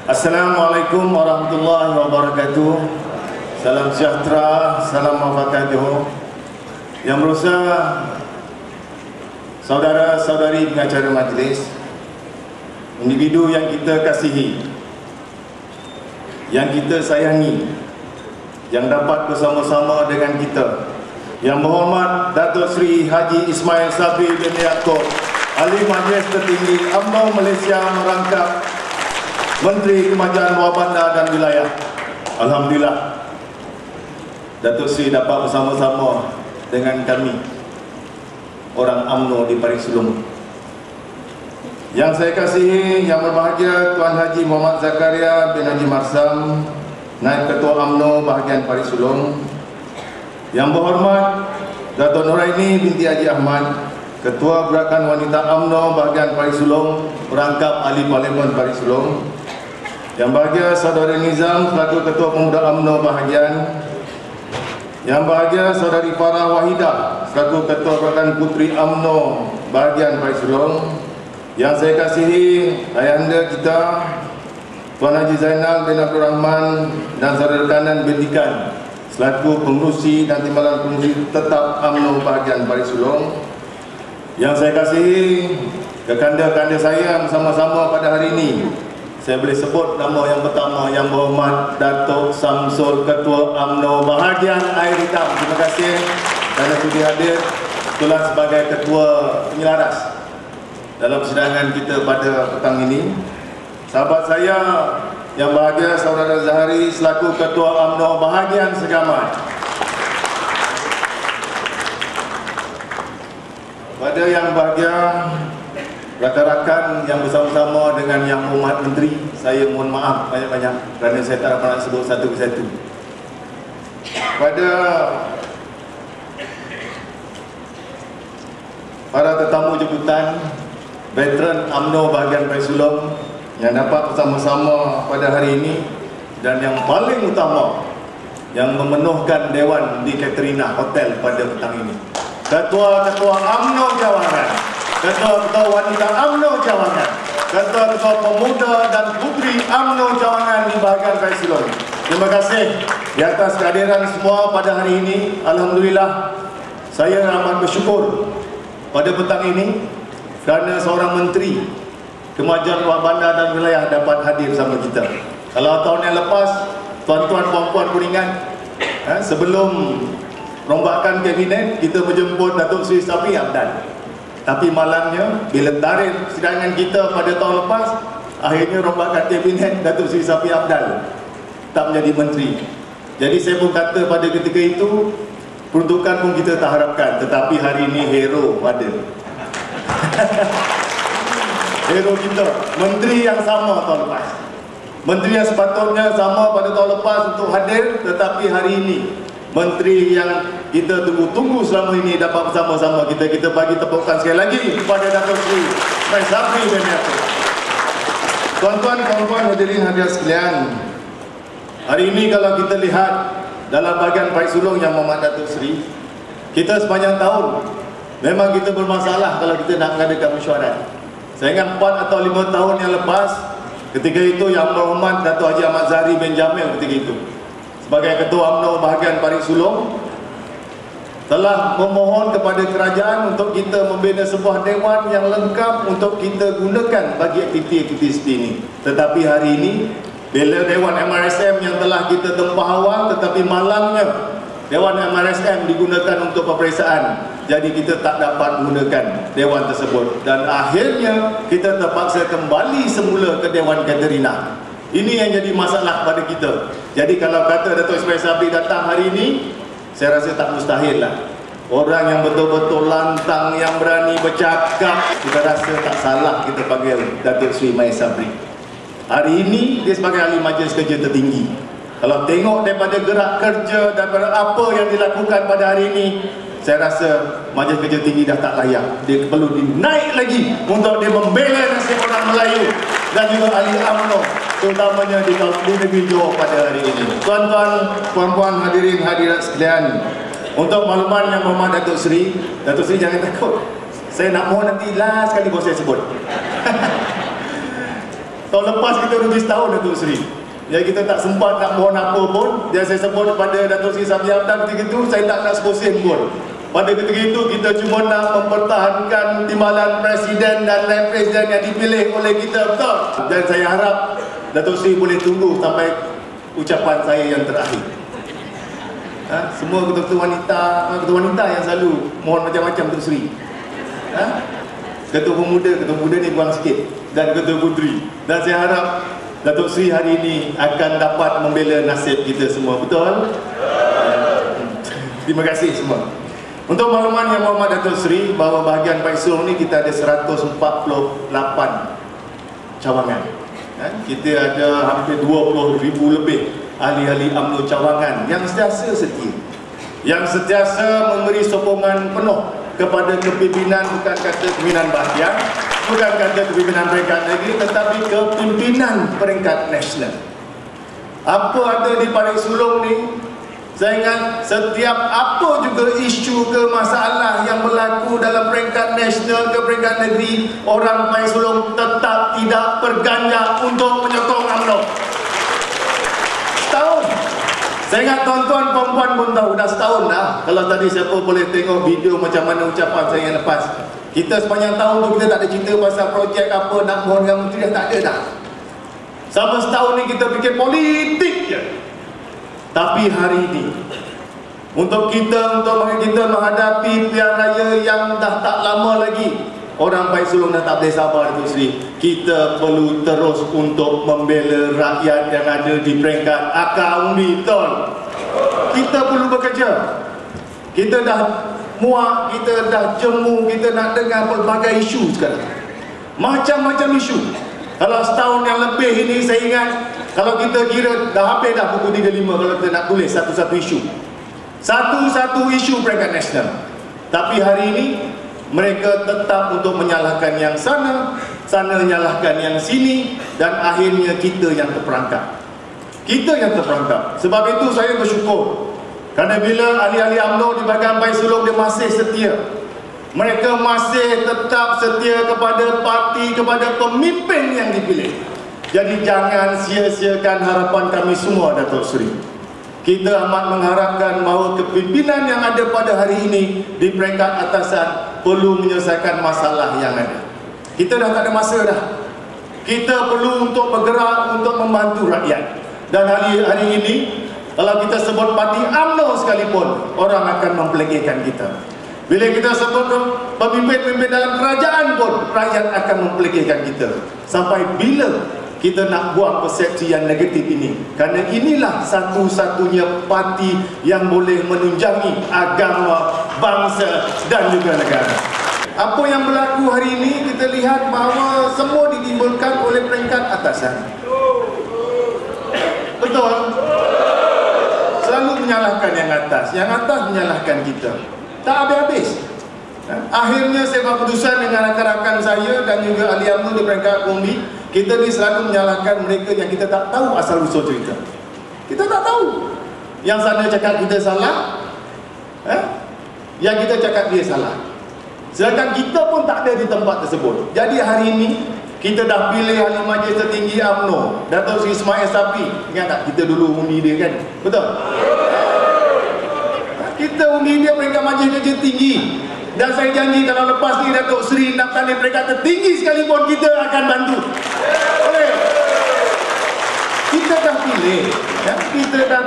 Assalamualaikum warahmatullahi wabarakatuh. Salam sejahtera, salam wabarakatuh. Yang berusaha saudara-saudari pengacara majlis, individu yang kita kasihi, yang kita sayangi, yang dapat bersama-sama dengan kita, Yang berhormat Datuk Seri Haji Ismail Sabri bin Yaakob, Ahli Majlis Tertinggi UMNO Malaysia merangkap Menteri Kemajuan Luar Bandar dan Wilayah. Alhamdulillah, Datuk Seri dapat bersama-sama dengan kami, orang UMNO di Parit Sulong. Yang saya kasihi, yang berbahagia Tuan Haji Muhammad Zakaria bin Haji Marsam, Naib Ketua UMNO bahagian Parit Sulong. Yang berhormat Datuk Nuraini binti Haji Ahmad, Ketua Gerakan Wanita UMNO bahagian Parit Sulong, merangkap Ahli Parlimen Parit Sulong. Yang bahagia Saudari Nizam selaku Ketua Pemuda UMNO bahagian. Yang bahagia Saudari Farah Wahidah selaku Ketua Gerakan Puteri UMNO bahagian Parit Sulong. Yang saya kasihi ayahanda kita Tuan Haji Zainal bin Abdul Rahman dan saudara kanan Bintikan selaku pengurusi dan timbalan pengurusi tetap UMNO bahagian Parit Sulong. Yang saya kasihi kekanda-kanda saya bersama-sama pada hari ini, saya boleh sebut nama yang pertama, yang berhormat Datuk Samsul, Ketua UMNO bahagian Air Hitam. Terima kasih kerana sudi hadir itulah sebagai Ketua Penyelaras dalam persidangan kita pada petang ini. Sahabat saya yang bahagia Saudara Zahari selaku Ketua UMNO bahagian Segamat. Pada yang bahagia rakan-rakan yang bersama-sama dengan Yang Berhormat Menteri, saya mohon maaf banyak-banyak kerana saya tak dapat nak sebut satu persatu. Pada para tetamu jemputan, veteran UMNO bahagian Parit Sulong yang dapat bersama-sama pada hari ini, dan yang paling utama yang memenuhkan Dewan di Katrina Hotel pada petang ini, Ketua-Ketua UMNO Jawahan, Ketua-Ketua Wanita UMNO Jawahan, Ketua-Ketua Pemuda dan Puteri UMNO Jawahan di bahagian Parit Sulong. Terima kasih di atas kehadiran semua pada hari ini. Alhamdulillah, saya amat bersyukur pada petang ini kerana seorang Menteri Kemajuan Luar Bandar dan Wilayah dapat hadir bersama kita. Kalau tahun yang lepas, tuan-tuan puan-puan pun ingat, sebelum rombakan kabinet, kita menjemput Datuk Seri Safi Abdal. Tapi malamnya, bila tarikh persidangan kita pada tahun lepas, akhirnya rombakan kabinet Datuk Seri Safi Abdal tak menjadi menteri. Jadi saya pun kata pada ketika itu, peruntukan pun kita tak harapkan, tetapi hari ini hero ada. Hero kita, menteri yang sama tahun lepas, menteri yang sepatutnya sama pada tahun lepas untuk hadir, tetapi hari ini menteri yang kita tunggu-tunggu selama ini dapat bersama-sama kita. Kita bagi tepukan sekali lagi kepada Datuk Seri Ismail Sabri bin Yaakob. Tuan-tuan, puan-puan, hadirin hadirat sekalian, hari ini kalau kita lihat dalam bahagian Parit Sulong yang Muhammad Datuk Seri, kita sepanjang tahun memang kita bermasalah kalau kita nak mengadakan mesyuarat. Saya ingat 4 atau 5 tahun yang lepas, ketika itu Yang Berhormat Datuk Haji Ahmad Zahri bin Jamil ketika itu sebagai Ketua UMNO bahagian Parit Sulong telah memohon kepada kerajaan untuk kita membina sebuah dewan yang lengkap untuk kita gunakan bagi aktiviti-aktiviti seperti ini. Tetapi hari ini, bila Dewan MRSM yang telah kita tempah awal, tetapi malamnya Dewan MRSM digunakan untuk peperiksaan, jadi kita tak dapat menggunakan Dewan tersebut, dan akhirnya kita terpaksa kembali semula ke Dewan Katrina. Ini yang jadi masalah pada kita. Jadi kalau kata Datuk Ismail Sabri datang hari ini, saya rasa tak mustahil lah. Orang yang betul-betul lantang, yang berani bercakap, kita rasa tak salah kita panggil Datuk Seri Ismail Sabri. Hari ini dia sebagai Ahli Majlis Kerja Tertinggi. Kalau tengok daripada gerak kerja, daripada apa yang dilakukan pada hari ini, saya rasa Majlis Kerja Tinggi dah tak layak. Dia perlu dinaik lagi untuk dia membela nasib orang Melayu dan juga ahli UMNO, terutamanya di negeri Johor pada hari ini. Tuan-tuan, puan-puan, hadirin hadirat sekalian, untuk makluman Yang Berhormat Datuk Seri jangan takut. Saya nak mohon nanti last sekali baru saya sebut. Tahun lepas kita rugi setahun Datuk Seri. Jadi kita tak sempat nak mohon apa pun. Dan saya sebut kepada Datuk Seri Sami Hamdan ketika itu, saya tak nak seposen pun. Pada ketika itu kita cuma nak mempertahankan timbalan Presiden dan Lain Presiden yang dipilih oleh kita, betul? Dan saya harap Datuk Seri boleh tunggu sampai ucapan saya yang terakhir. Semua ketua wanita yang selalu mohon macam-macam Datuk Seri. Ketua pemuda ni kurang sikit. Dan ketua puteri. Dan saya harap Datuk Seri hari ini akan dapat membela nasib kita semua, betul? Terima kasih semua. Untuk makluman Yang Berhormat Datuk Seri, bahawa bahagian Baik Sulong ni kita ada 148 cawangan. Kita ada hampir 20,000 lebih ahli-ahli UMNO cawangan yang sentiasa setia, yang sentiasa memberi sokongan penuh kepada kepimpinan, bukan kata kepimpinan bahagian, bukan kata kepimpinan peringkat negeri, tetapi kepimpinan peringkat nasional. Apa ada di Baik Sulong ni, saya ingat setiap apa juga isu ke masalah yang berlaku dalam peringkat nasional ke peringkat negeri, orang Baik Sulong tetap tidak berganjak untuk menyokong UMNO. Setahun. Saya ingat tuan-tuan perempuan pun tahu, dah setahun dah. Kalau tadi siapa boleh tengok video macam mana ucapan saya yang lepas. Kita sepanjang tahun tu kita tak ada cerita pasal projek apa, nak mohon dengan menteri, dah tak ada dah. Sampai setahun ni kita fikir politik je. Tapi hari ini untuk kita menghadapi pilihan raya yang dah tak lama lagi, orang Baik Sulong dah tak boleh sabar Datuk Seri. Kita perlu terus untuk membela rakyat yang ada di peringkat akar undi, betul? Kita perlu bekerja. Kita dah muak, kita dah jemu, kita nak dengar pelbagai isu sekarang. Macam-macam isu. Kalau setahun yang lebih ini saya ingat, kalau kita kira dah habis dah buku 35 kalau kita nak tulis satu-satu isu. Satu-satu isu peringkat nasional. Tapi hari ini mereka tetap untuk menyalahkan yang sana menyalahkan yang sini, dan akhirnya kita yang terperangkap. Kita yang terperangkap. Sebab itu saya bersyukur kerana bila ahli-ahli UMNO di bahagian Baik Sulong dia masih setia. Mereka masih tetap setia kepada parti, kepada pemimpin yang dipilih. Jadi jangan sia-siakan harapan kami semua Datuk Seri. Kita amat mengharapkan bahawa kepimpinan yang ada pada hari ini di peringkat atasan perlu menyelesaikan masalah yang ada. Kita dah tak ada masa dah. Kita perlu untuk bergerak untuk membantu rakyat. Dan hari ini kalau kita sebut parti UMNO sekalipun, orang akan mempelegihkan kita. Bila kita sebut pemimpin-pemimpin dalam kerajaan pun, rakyat akan mempelegihkan kita. Sampai bila kita nak buang persepsi yang negatif ini? Kerana inilah satu-satunya parti yang boleh menunjangi agama, bangsa dan juga negara. Apa yang berlaku hari ini, kita lihat bahawa semua ditimbulkan oleh peringkat atasan. Betul? Selalu menyalahkan yang atas menyalahkan kita. Tak habis-habis. Akhirnya saya buat keputusan dengan rakan-rakan saya dan juga ahli UMNO di peringkat bumi, kita ni selalu menyalahkan mereka yang kita tak tahu asal usul cerita. Kita tak tahu. Yang sana cakap kita salah, yang kita cakap dia salah. Sedangkan kita pun tak ada di tempat tersebut. Jadi hari ini kita dah pilih ahli majlis tertinggi UMNO, Datuk Seri Ismail Sabri. Ingat tak kita dulu undi dia kan? Betul? Kita undi dia peringkat majlis kerja tinggi. Dan saya janji kalau lepas ni Datuk Seri nak tanding peringkat tertinggi sekalipun, kita akan bantu. Boleh? Kita dah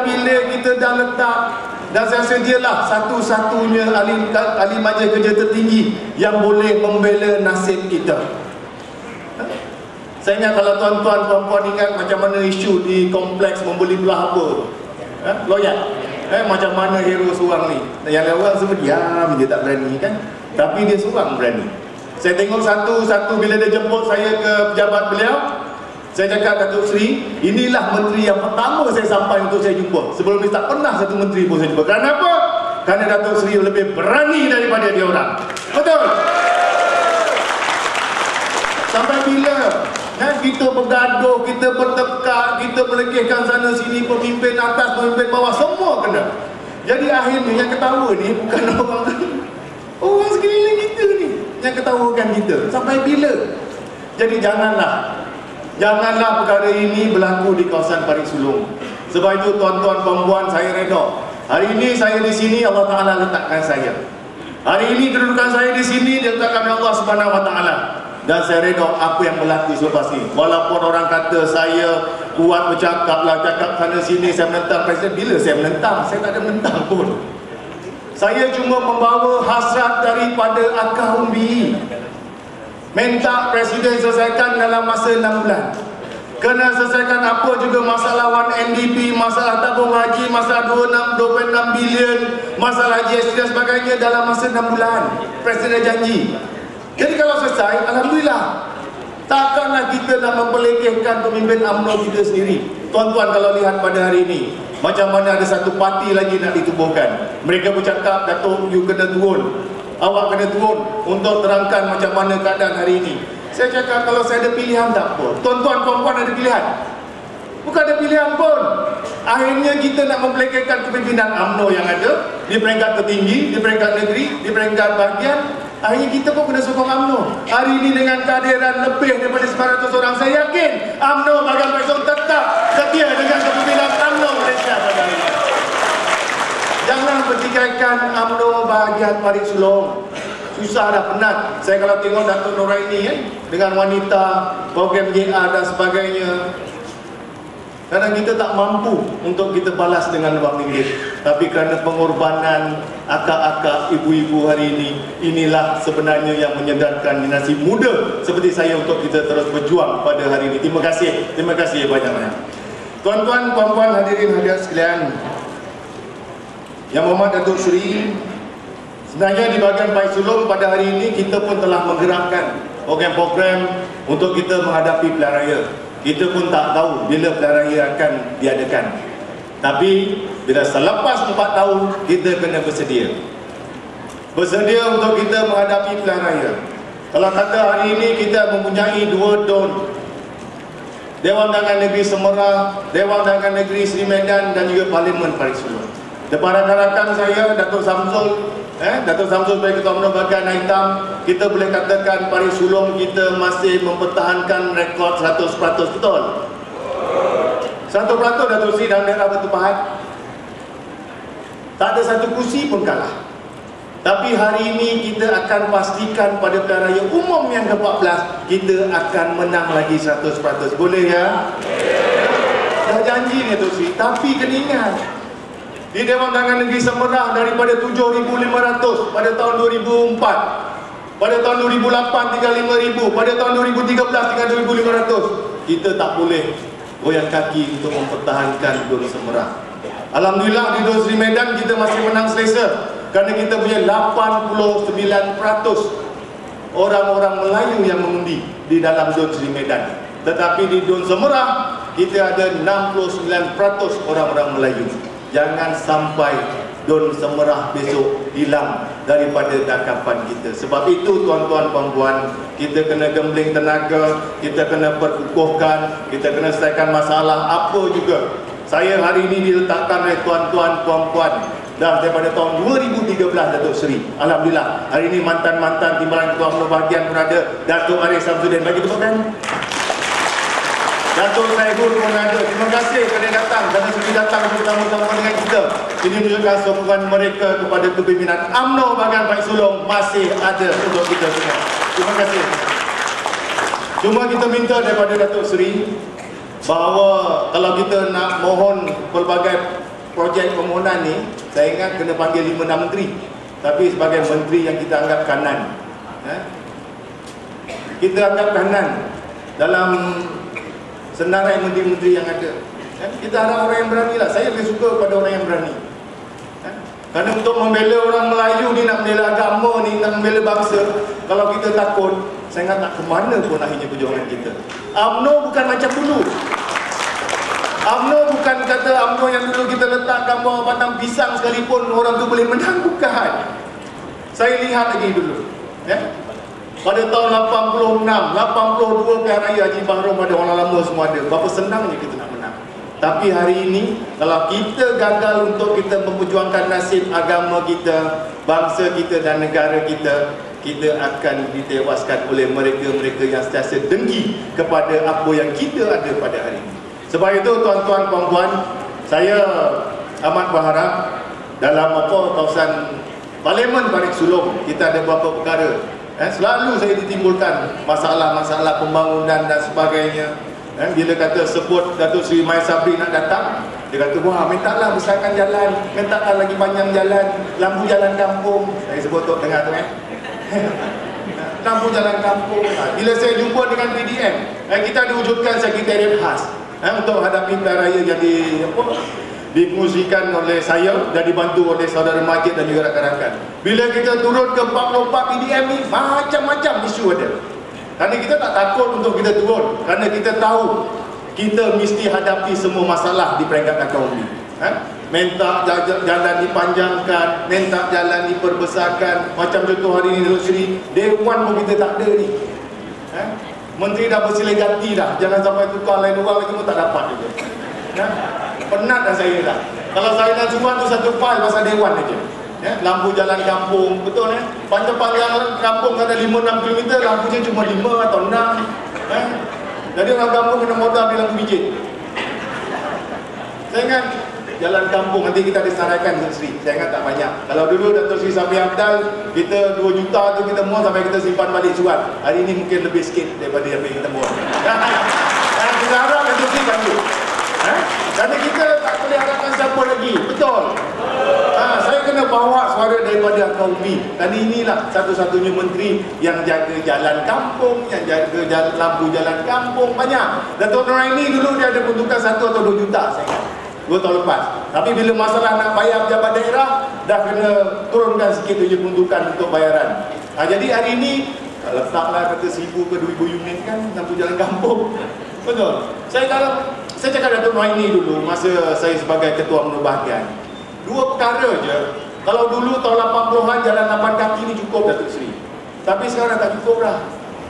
pilih, kita dah letak. Dan saya rasa dialah satu-satunya ahli majlis kerja tertinggi yang boleh membela nasib kita. Saya ingat kalau tuan-tuan puan-puan ingat macam mana isu di kompleks membeli belah apa tu, loyak. Macam mana hero seorang ni, yang lain orang semua diam, dia tak berani kan, tapi dia seorang berani. Saya tengok satu-satu bila dia jemput saya ke pejabat beliau, saya cakap, Datuk Seri, inilah menteri yang pertama saya sampai untuk saya jumpa. Sebelum ni tak pernah satu menteri pun saya jumpa. Kerana apa? Kerana Datuk Seri lebih berani daripada dia orang. Betul? Sampai bila kita bergaduh, kita bertekak, kita melegihkan sana sini, pemimpin atas, pemimpin bawah, semua kena. Jadi akhirnya yang ketawa ni bukan orang sekeliling kita ni yang ketawakan kita. Sampai bila? Jadi janganlah Janganlah perkara ini berlaku di kawasan Parit Sulong. Sebab itu tuan-tuan puan-puan, saya reda. Hari ini saya di sini, Allah Ta'ala letakkan saya. Hari ini kedudukan saya di sini diletakkan oleh Allah Subhanahu Wa Ta'ala. Dan saya reda apa yang berlaku selepas ini. Walaupun orang kata saya kuat bercakap lah, cakap sana sini, saya menentang Presiden. Bila saya menentang? Saya tak ada menentang pun. Saya cuma membawa hasrat daripada akar umbi. Minta Presiden selesaikan dalam masa 6 bulan. Kena selesaikan apa juga masalah 1NDP, masalah tabung haji, masalah 26 bilion, masalah GST dan sebagainya dalam masa 6 bulan. Presiden janji. Jadi kalau selesai, Alhamdulillah. Takkanlah kita nak memperlekehkan pemimpin UMNO kita sendiri. Tuan-tuan kalau lihat pada hari ini, macam mana ada satu parti lagi nak ditubuhkan. Mereka bercakap, Datuk, you kena turun. Awak kena turun untuk terangkan macam mana keadaan hari ini. Saya cakap kalau saya ada pilihan tak apa. Tuan-tuan, puan-puan ada pilihan. Bukan ada pilihan pun. Akhirnya kita nak memperlekehkan kepimpinan UMNO yang ada di peringkat tertinggi, di peringkat negeri, di peringkat bahagian. Akhirnya kita pun kena sokong UMNO. Hari ini dengan kehadiran lebih daripada 900 orang, saya yakin UMNO Bahagian Parit Sulong tetap setia dengan kepimpinan UMNO Malaysia pada hari ini. Jangan bertikaikan UMNO Bahagian Parit Sulong. Susah dah, penat. Saya kalau tengok Datuk Noraini dengan wanita, program JA dan sebagainya, kadang kita tak mampu untuk kita balas dengan RM1. Tapi kerana pengorbanan akak-akak ibu-ibu hari ini, inilah sebenarnya yang menyedarkan generasi muda seperti saya untuk kita terus berjuang pada hari ini. Terima kasih banyak-banyak. Tuan-tuan, puan-puan, hadirin hadirat sekalian, Yang Berhormat Datuk Seri, sebenarnya di bahagian Parit Sulong pada hari ini kita pun telah menggerakkan program-program untuk kita menghadapi pilihan raya. Kita pun tak tahu bila pilihan raya akan diadakan. Tapi bila selepas 4 tahun, kita kena bersedia. Bersedia untuk kita menghadapi pilihan raya. Kalau kata hari ini kita mempunyai 2 DUN, Dewan Undangan Negeri Semerah, Dewan Undangan Negeri Seri Medan dan juga Parlimen Parit Sulong. Depan rakan-rakan saya, Datuk Samsul sebagai Ketua UMNO Bahagian Hitam, kita boleh katakan Parit Sulong kita masih mempertahankan rekod 100%, betul? 100% Datuk Seri dalam daerah Batu Pahat. Tak ada satu kursi pun kalah. Tapi hari ini kita akan pastikan pada pilihan raya umum yang ke-14 kita akan menang lagi 100%. Boleh ya? Dah janji ni Datuk Seri, tapi kena ingat, di Dewan Undangan Negeri Semerah daripada 7,500 pada tahun 2004, pada tahun 2008 tinggal 5,000, pada tahun 2013 tinggal 2,500. Kita tak boleh goyang kaki untuk mempertahankan DUN Semerah. Alhamdulillah di DUN Seri Medan kita masih menang selesa kerana kita punya 89% orang-orang Melayu yang mengundi di dalam DUN Seri Medan. Tetapi di DUN Semerah kita ada 69% orang-orang Melayu. Jangan sampai DUN Semerah besok hilang daripada dakapan kita. Sebab itu tuan-tuan puan-puan, kita kena gembling tenaga, kita kena perkukuhkan, kita kena selesaikan masalah apa juga. Saya hari ini diletakkan oleh tuan-tuan puan-puan dah daripada tahun 2013 Datuk Seri. Alhamdulillah hari ini mantan-mantan timbalan Ketua UMNO Bahagian pun ada. Datuk Arif Samsudin, bagi tepuk tangan. Datuk Saiful pun ada. Terima kasih kerana datang, kerana sudi datang bersama-sama dengan kita. Ini menunjukkan sokongan mereka kepada kepimpinan UMNO Bahagian Parit Sulong masih ada untuk kita semua. Terima kasih. Cuma kita minta daripada Datuk Seri bahawa kalau kita nak mohon pelbagai projek permohonan ni, saya ingat kena panggil 5-6 menteri. Tapi sebagai menteri yang kita anggap kanan, kita anggap kanan dalam senarai menteri-menteri yang ada. Kita harap orang yang berani lah. Saya lebih suka pada orang yang berani. Kerana untuk membela orang Melayu ni, nak membela agama ni, nak membela bangsa, kalau kita takut, saya ingat tak ke mana pun akhirnya perjuangan kita. UMNO bukan macam dulu. UMNO bukan kata UMNO yang dulu kita letak gambar batang pisang sekalipun orang tu boleh menang, bukan. Saya lihat lagi dulu, pada tahun 86, 82 pilihan raya Haji Bahrom ada, orang lama semua ada. Berapa senangnya kita nak menang. Tapi hari ini kalau kita gagal untuk kita memperjuangkan nasib agama kita, bangsa kita dan negara kita, kita akan ditewaskan oleh mereka-mereka yang sentiasa dengki kepada apa yang kita ada pada hari ini. Sebab itu tuan-tuan puan-puan, saya amat berharap dalam kawasan Parlimen Barik Sulong kita ada beberapa perkara. Selalu saya ditimbulkan masalah-masalah pembangunan dan sebagainya. Bila kata sebut Datuk Seri Mai Sabri nak datang, dia kata, wah, mintalah besarkan jalan, mintalah lagi panjang jalan, lampu jalan kampung. Saya sebut tu, dengar tu lampu jalan kampung. Bila saya jumpa dengan PDM, kita diwujudkan sekretariat khas untuk hadapi pilihan raya yang dipengusikan oleh saya dan dibantu oleh saudara Majid dan juga rakan-rakan. Bila kita turun ke 44 PDM ni, macam-macam isu ada. Kerana kita tak takut untuk kita turun, kerana kita tahu kita mesti hadapi semua masalah di peringkat akaunti. Minta jalan dipanjangkan, minta jalan diperbesarkan. Macam contoh hari ini Datuk Seri, Dewan pun kita tak ada ni. Menteri dah bersilih ganti dah, jangan sampai tukar lain orang lagi pun tak dapat juga. Penat dah saya dah. Kalau saya nak cuma tu satu file pasal Dewan aja. Lampu jalan kampung, betul panjang-panjang kampung ada 5-6 km, lampunya cuma 5 atau 6. Jadi orang kampung kena modal di lampu biji. Saya ingat jalan kampung nanti kita disarankan Datuk Seri. Saya ingat tak banyak. Kalau dulu Datuk Seri Sami Abdal, kita 2 juta tu kita mohon sampai kita simpan balik surat. Hari ini mungkin lebih sikit daripada yang kita mohon. Kita harap Datuk Seri bantu. Kerana kita tak boleh harapkan siapa lagi. Betul. Saya kena bawa suara daripada akaunti. Dan inilah satu-satunya menteri yang jaga jalan kampung, yang jaga lampu jalan kampung. Banyak. Datuk Nur Aini dulu dia ada peruntukan 1 atau 2 juta saya ingat, 2 tahun lepas. Tapi bila masalah nak bayar pejabat daerah, dah kena turunkan sikit punya peruntukan untuk bayaran. Jadi hari ini letaklah kata 1,000 ke 2,000 unit kan lampu jalan kampung. Betul. Saya cakap Datuk Nur Aini dulu masa saya sebagai ketua penubahagian. 2 perkara je. Kalau dulu tahun 80-an jalan 8 kaki ni cukup Datuk Seri. Tapi sekarang tak cukup dah.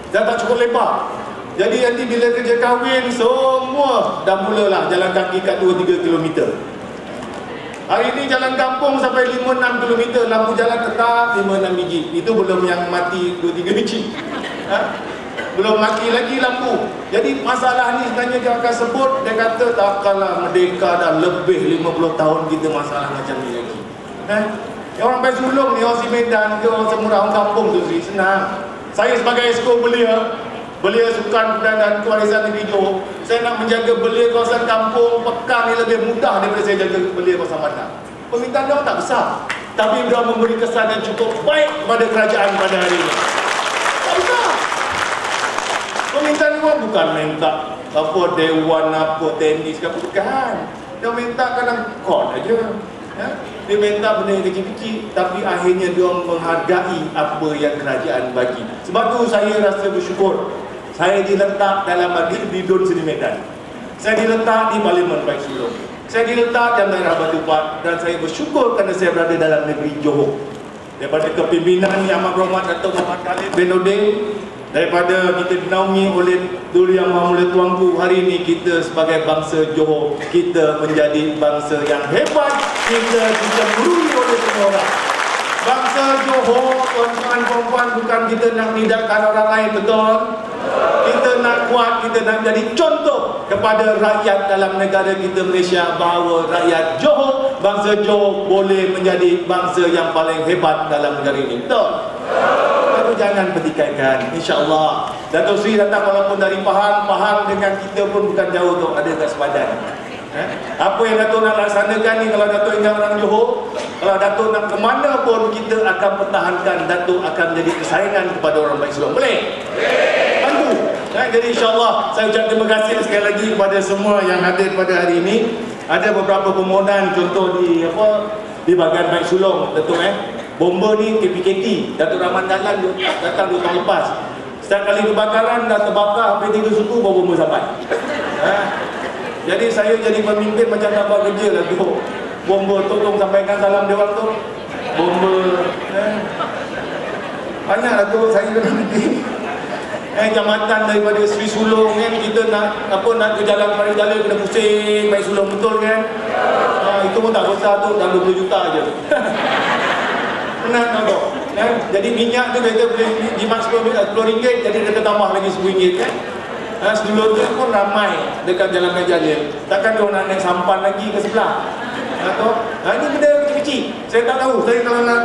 Dah tak cukup lebar. Jadi nanti bila kerja kahwin semua dah mulalah jalan kaki kat 2-3 km. Hari ini jalan kampung sampai 5-6 km, lampu jalan tetap 5-6 biji. Itu belum yang mati 2-3 biji. Belum mati lagi lampu. Jadi masalah ni sebenarnya dia akan sebut, dia kata takkanlah merdeka dah lebih 50 tahun kita masalah macam ni lagi. Orang Baik Sulong ni, orang si Medan ke orang Semurah, orang kampung tu sih senang. Saya sebagai esko belia Sukan dan Warisan Negeri Johor, saya nak menjaga belia kawasan kampung Pekan ni lebih mudah daripada saya jaga belia kawasan bandar. Permintaan dia tak besar, tapi dia memberi kesan yang cukup baik kepada kerajaan pada hari ini. Tak besar. Permintaan dia bukan minta apa dewan apa tenis ke, bukan. Dia minta kadang kon aja. Dia minta benda yang kecil-kecil, tapi akhirnya dia menghargai apa yang kerajaan bagi. Sebab tu saya rasa bersyukur. Saya diletak dalam di Dun Seri Medan. Saya diletak di Parlimen Baik Sulong. Saya diletak dalam daerah Batu Pat, dan saya bersyukur kerana saya berada dalam negeri Johor. Daripada kepimpinan Yang Amat Berhormat Datuk Muhammad Khalid bin Nordin, daripada kita dinaungi oleh Duli Yang Maha Mulia Tuanku, hari ini kita sebagai bangsa Johor, kita menjadi bangsa yang hebat. Kita ditemui oleh semua orang. Bangsa Johor, tuan-tuan perempuan, bukan kita nak nidakkan orang lain, betul? Kita nak kuat, kita nak jadi contoh kepada rakyat dalam negara kita Malaysia, bahawa rakyat Johor, bangsa Johor boleh menjadi bangsa yang paling hebat dalam negara ini, betul? Tapi jangan pertikaikan, insya-Allah. Datuk Seri datang walaupun dari Pahang dengan kita pun bukan jauh tu, ada kat sepadan. Apa yang Datuk nak laksanakan ni, kalau Datuk ingat orang Johor, kalau Datuk nak ke mana pun, kita akan pertahankan. Datuk akan menjadi kesayangan kepada orang Baik Sulong. Boleh? Bantu. Jadi insya-Allah saya ucap terima kasih sekali lagi kepada semua yang hadir pada hari ini. Ada beberapa permohonan, contoh di bahagian Baik Sulong, Datuk bomba ni KPKT, Datuk Rahman Dahlan datang 2 tahun lepas. Setiap kali kebakaran dah terbakar hampir 3 suku baru bomba sampai. Jadi saya jadi pemimpin macam tak buat kerja lah tu. Bomba tolong sampaikan salam dia orang tu. Bomba banyak lah tu saya kena pergi. Jambatan daripada Seri Sulong kan, kita nak ke jalan Paris Jalan kena pusing Baik Sulong, betul kan? Itu pun tak besar tu, dah 20 juta je. Penat tak tu? Jadi minyak tu kita boleh jimat RM10, jadi kita tambah lagi RM10 kan. Sedulur tu pun ramai dekat Jalan Mejalil. Takkan dia nak naik sampan lagi ke sebelah. Ini benda kecil-kecil. Saya tak tahu. Saya kalau nak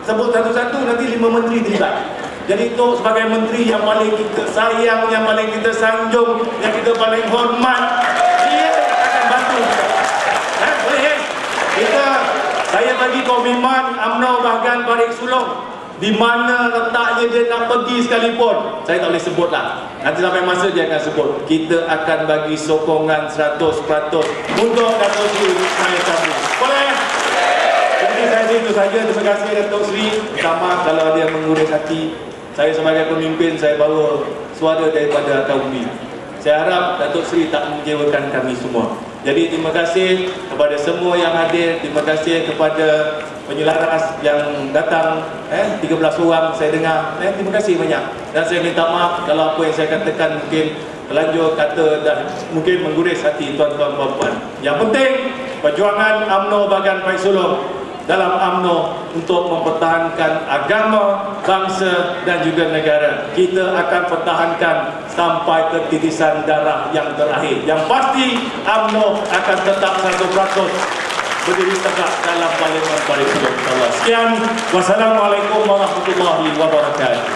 sebut satu-satu nanti 5 menteri terlibat. Jadi Tok sebagai menteri yang paling kita sayang, yang paling kita sanjung, yang kita paling hormat, dia akan bantu kita. Boleh saya bagi komitmen UMNO bahagian Parit Sulong, di mana letaknya dia nak pergi sekalipun, saya tak boleh sebut lah. Nanti sampai masa dia akan sebut. Kita akan bagi sokongan 100% untuk Datuk Seri Ismail Sabri. Boleh? Jadi saya itu saja. Terima kasih Datuk Seri. Pertama, kalau ada yang menguris hati, saya sebagai pemimpin, saya bawa suara daripada kaum ini. Saya harap Datuk Seri tak mengecewakan kami semua. Jadi terima kasih kepada semua yang hadir. Terima kasih kepada penyelaras yang datang, 13 orang saya dengar. Terima kasih banyak. Dan saya minta maaf kalau apa yang saya katakan mungkin terlanjur kata dan mungkin mengguris hati tuan-tuan dan puan. Yang penting perjuangan UMNO bahagian Parit Sulong dalam UMNO untuk mempertahankan agama, bangsa dan juga negara. Kita akan pertahankan sampai ke titisan darah yang terakhir. Yang pasti UMNO akan tetap 100% berdiri tegak dalam Parlimen Parit Sulong. Sekian, wassalamualaikum warahmatullahi wabarakatuh.